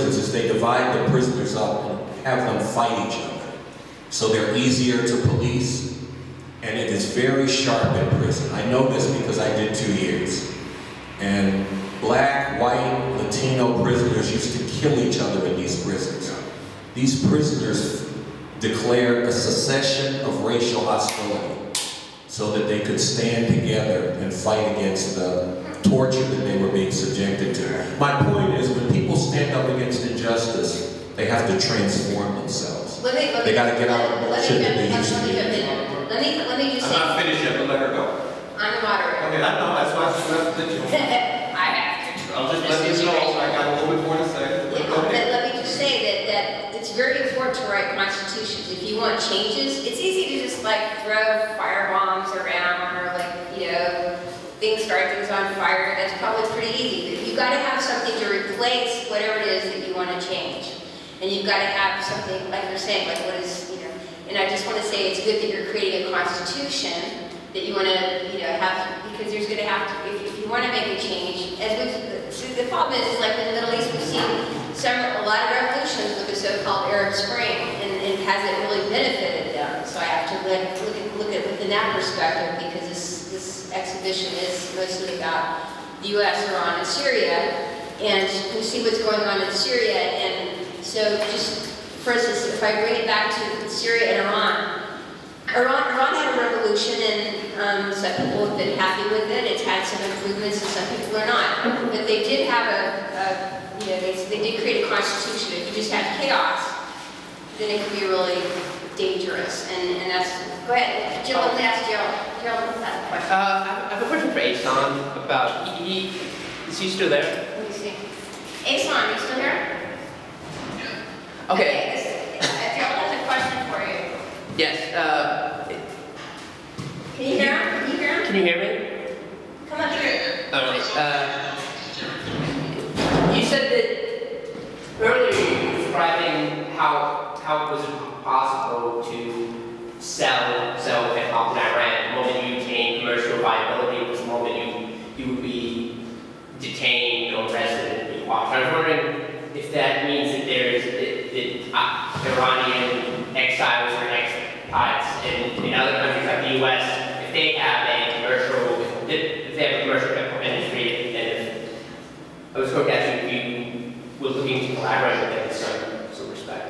prisons is they divide the prisoners up and have them fight each other. So they're easier to police, and it is very sharp in prison. I know this because I did 2 years. And black, white, Latino prisoners used to kill each other in these prisons. These prisoners declared a secession of racial hostility so that they could stand together and fight against the torture that they were being subjected to. My point is, when people stand up against injustice, they have to transform themselves. They got to get out of the bullshit that they used to be. Let me just say. I'm not finished yet, but let her go. I'm the moderator. Okay, I know, that's why I just left the I have control. I'll just let you know, I got a little bit more to say. Let me just say that it's very important to write constitutions. If you want changes, it's easy to just like throw firebombs around or like, you know, start things on fire. That's probably pretty easy. But you've got to have something to replace whatever it is that you want to change. And you've got to have something, like you're saying, like what is, you know, and I just want to say it's good that you're creating a constitution that you want to, you know, have, because there's going to have to, if you want to make a change, as we've, see, the problem is like in the Middle East, we've seen a lot of revolutions with the so-called Arab Spring, and has it really benefited them? So I have to look at within that perspective, because this exhibition is mostly about the U.S., Iran, and Syria, and we see what's going on in Syria. And so, just for instance, if I bring it back to Syria and Iran had a revolution, and some people have been happy with it. It's had some improvements, and some people are not. But they did have you know, they did create a constitution. If you just have chaos, then it can be really dangerous. And that's, go ahead, Jill, let me ask Jill. Jill has a question. I have a question for Ehsan about, is he still there? Let me see. Ehsan, are you still here? Yeah. Okay. Jill has a question for you. Yes. Can you hear him? Can you hear him? Can you hear me? Come up here. You said that earlier you were describing how it was possible to sell hip-hop in Iran. The moment you attained commercial viability was the moment you would be detained or arrested and be watched. I was wondering if that means that there's Iranian exiles or expats in other countries like the U.S., if they have a commercial hip-hop industry, and if I was going to ask you if you were looking to collaborate with them in some respect.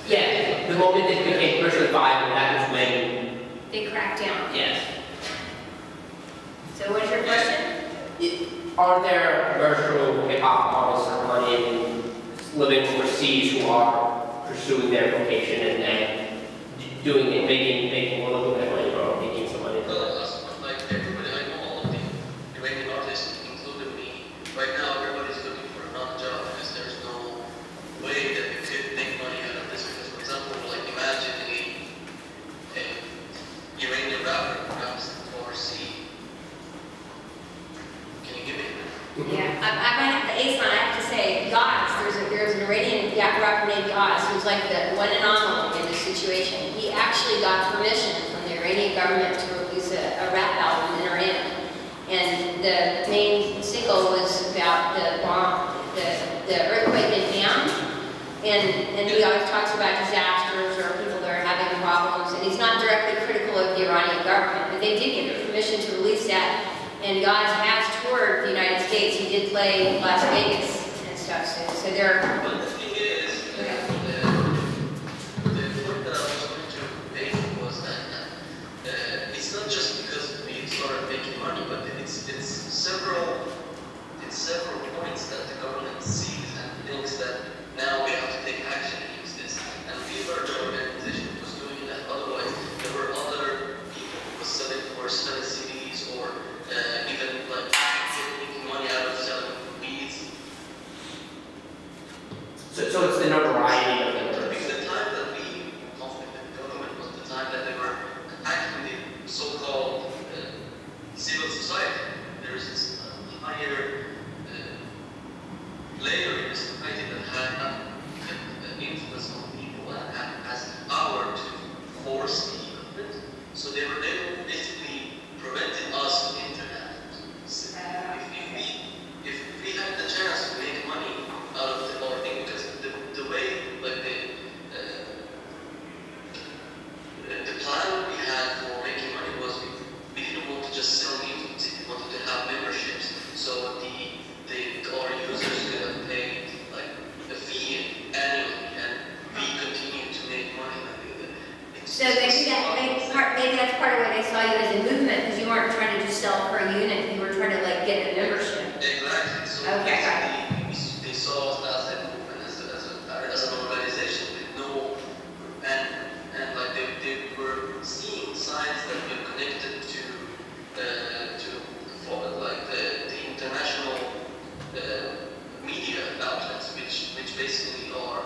Yeah, the moment that it became commercially viable, that was when they cracked down. Yes. So what's your question? Are there commercial hip-hop artists or money living overseas who are pursuing their vocation and doing it, making a little bit of money or making some money? Like everybody, I know all of the Iranian artists, including me. Right now, everybody's looking for another job because there's no way that you could make money out of this. Because, for example, like imagine a Iranian rapper who raps overseas. Can you give me? Yeah, Ehsan, I have to say, Yaz, there's an Iranian rapper named Yaz who's like the one anomaly in this situation. He actually got permission from the Iranian government to release a rap album in Iran. And the main single was about the bomb, the earthquake in Am. And he always talks about disasters or people that are having problems. And he's not directly critical of the Iranian government, but they did give him permission to release that. And Yaz has toured the United States. He did play Las Vegas and stuff. So there are. But the thing is, the point that I was going to make was that it's not just because we started making money, but it's several points that the government sees and thinks that now we have to take action against this. And we were the organization who was doing that. Otherwise, there were other people who were selling CDs or even like making money out of selling weeds. enforce the equipment. So they were basically preventing us from internet. So if we had the chance to make money out of the whole thing, because the way, like the plan we had for making money was we didn't want to just sell music, we wanted to have memberships. So our users could have paid like a fee annually, and we continue to make money. So maybe that's part of why they saw you as a movement, because you weren't trying to just sell per unit, you were trying to like get a membership. Exactly. So okay, they saw us as a movement, as an organization with no, and like they were seeing signs that we're connected to like the international media outlets, which basically are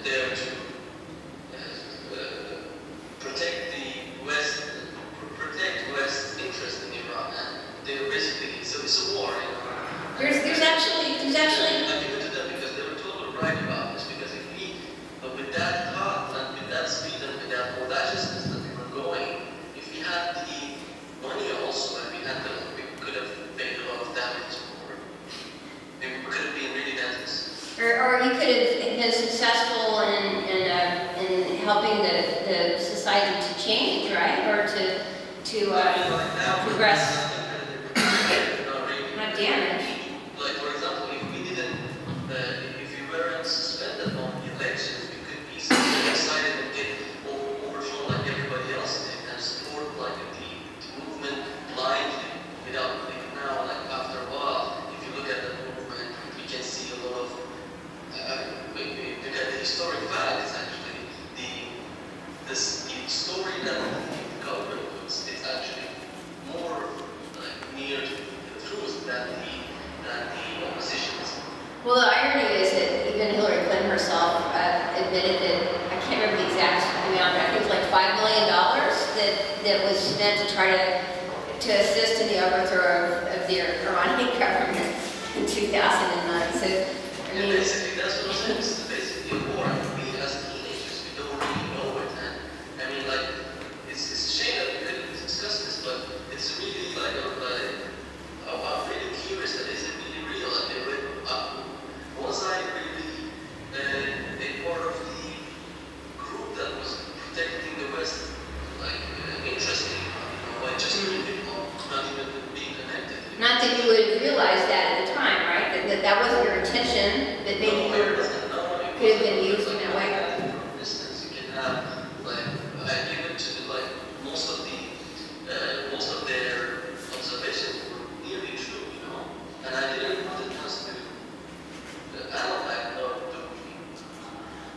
there to protect West's interest in Iran, and they're basically, so it's a war, you know. There's actually. I give it to them because they were totally right about this. Because if we, with that thought and with that speed and with that audaciousness that we were going, if we had the money also, and we could have made a lot of damage, or maybe we could have been really dangerous. Or you could have been successful in helping the society to change, right? Or to progress. Not damage. Like for example, if we weren't suspended on the elections, we could be excited and get overthrown like everybody else did, and support like the movement blindly without thinking. Now, like after a while, if you look at the movement, we can see a lot of. Look at the historic facts. Actually, the story that the government puts is actually more like near to the truth than the opposition is. Well, the irony is that even Hillary Clinton herself admitted that, I can't remember the exact amount, but I think it was like $5 million that was spent to try to assist in the overthrow of the Iranian government in 2009. So, I mean, basically, that's what I'm saying. It's basically a war. We as teenagers, we don't really know it. And I mean, like, it's a shame that we couldn't discuss this, but it's really like, I'm really curious that is it really real? Like, was I really a part of the group that was protecting the West, like, interesting, by just not even being connected? not that you would realize that at the time, right? That wasn't your intention, that maybe you could have been used in that way. For instance, you can have, like, I give it to, like, most of their observations were nearly true, you know? And I didn't want it just to analyze or do.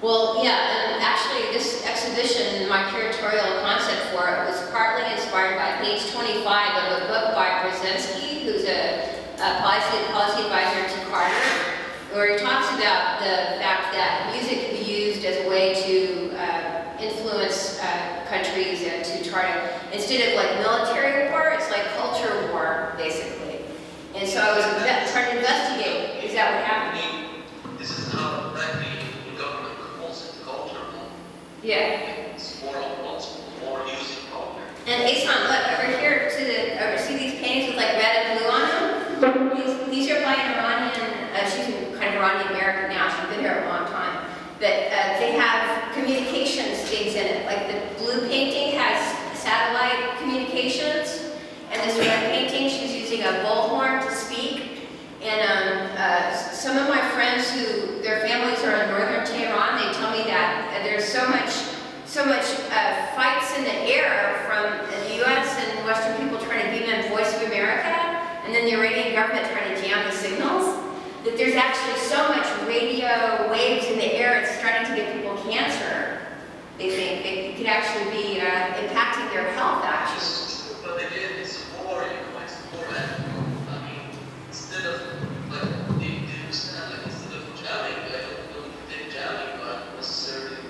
Well, yeah, and actually this exhibition, my curatorial concept for it was partly inspired by page 25 of a book by Brzezinski, who's a policy advisor to Carter, where he talks about the fact that music can be used as a way to influence countries and to try to, instead of like military war, it's like culture war, basically. And so I was trying to investigate, is that what happened? This is how directly the government calls it, culture war. Yeah. It's more using culture. And Ehsan, look, over here to the, see these paintings with like red and blue on them? These are by an Iranian, she's kind of Iranian American now, she's been here a long time. But they have communications things in it. Like the blue painting has satellite communications, and this red painting, she's using a bullhorn to speak. And some of my friends who, their families are in northern Tehran, they tell me that there's so much fights in the air from the U.S. and Western people trying to beam in Voice of America, and then the Iranian government trying to jam the signals, that there's actually so much radio waves in the air, it's starting to give people cancer. They think it could actually be impacting their health, actually. But again, it's a war, you know, it's a war. I mean, instead of, like, they understand, like, instead of jamming, I don't think jamming, but necessarily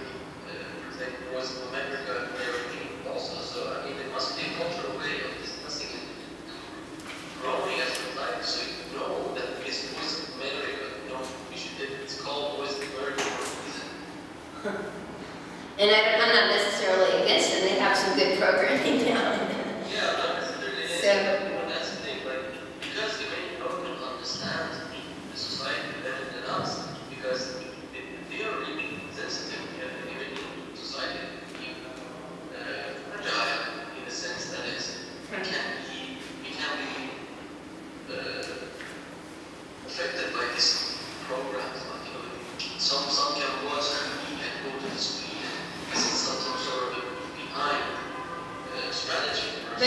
protect the Voice of America and everything also. So, I mean, there must be a cultural way of discussing it, growing as a life, so you know that it's Voice of America, you know, it's called Voice of America for a reason. And I'm not necessarily against them. They have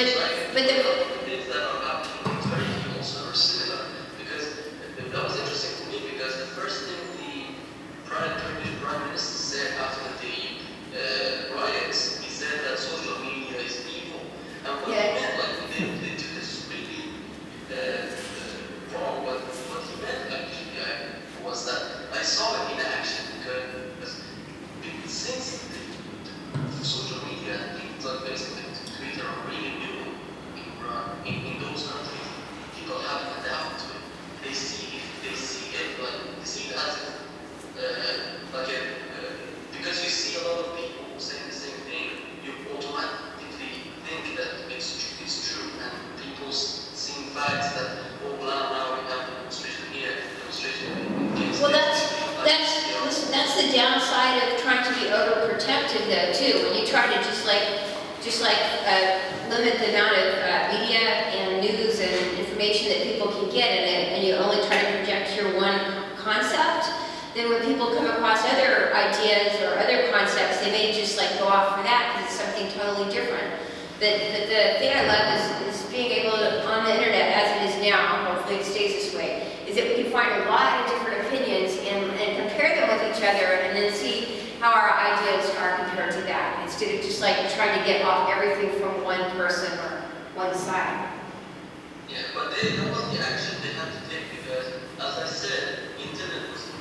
things that are happening in Turkey also are similar, because that was interesting to me, because the first thing the Turkish Prime Minister said after the riots, he said that social media is evil. And what he meant, like, they took this really wrong, but what he meant actually was that I saw it in action, because since the social media and things like Facebook and Twitter are really new in those countries, people have to adapt to it. They see it as because you see a lot of people saying the same thing, you automatically think that it's true, and people seeing facts that, oh, now we have demonstration here, demonstration against. Well, that's the downside of trying to be overprotective, though, too. When you try to just like limit the amount of media and news and information that people can get in it, and you only try to project your one concept, then when people come across other ideas or other concepts, they may just like go off for that because it's something totally different. But the thing I love is being able to, on the internet as it is now, hopefully it stays this way, is that we can find a lot of different opinions and compare them with each other and then see how our ideas are compared to that, instead of just like trying to get off everything from one person or one side. Yeah, but that was the action they had to take, because, as I said, internet was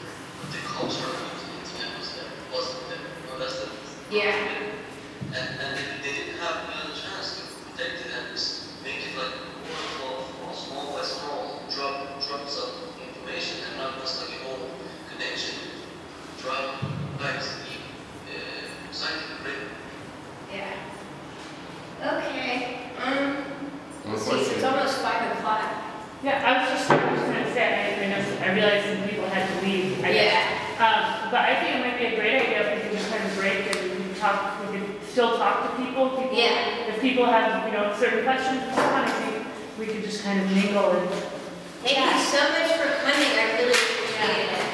the culture of the internet wasn't there. Well, that's the and they didn't have a chance to protect it and just make it like small by small drops of information, and not just like a whole connection drop back to the scientific grid. Yeah. Okay. It's almost 5 o'clock. Yeah, I was just going to say, I realized some people had to leave. But I think it might be a great idea if we could just kind of break and we could still talk to people. If people have, certain questions, I think we could just kind of mingle and Thank you so much for coming. I really appreciate it.